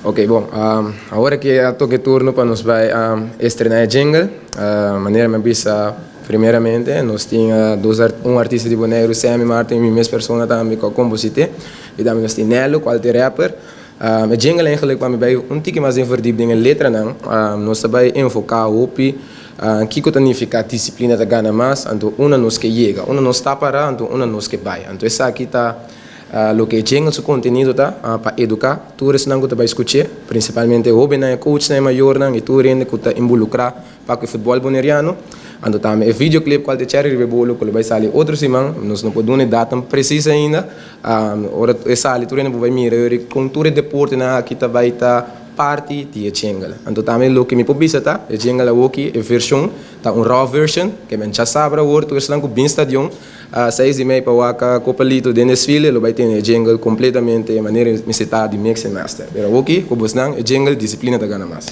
Ok, bom, agora que eu toque turno para nós vai estrenar a jingle, maneira me bisa primeiramente, nós tínhamos um artista de Bonaire, Sammy Martin, e minha pessoa também com compositor, e também nós tínhamos Nello, qual é rapper. A jingle eigenlijk kwam bij een tikje maar zijn verdieping in letra nang, nós vai enfocar op que significa disciplina da gana mais, então uma nos que chega, uma nos está para, então uma nos que vai, então essa aqui tá lo que jingle su conteúdo tá para educar, tu res não vai escutar, principalmente o bem na coach na maior nang e tu rende que tá involucrar para o futebol boneriano. Então também o videoclip qual de cherry rebolo que vai sair outro semana, nós não podemos data precisa ainda, ora sai tu rende vai mirar com tu de deporte na aqui tá vai tá parte de jingle. Então também o que me publica tá, o jingle aqui é versão, tá raw version, que men já sabe agora tu estão com bem stadium, 6:30 para o copalito de desfile, ele vai ter o jingle completamente de maneira necessitada de mix and master. Pero aqui, como o jingle disciplina da gana mais.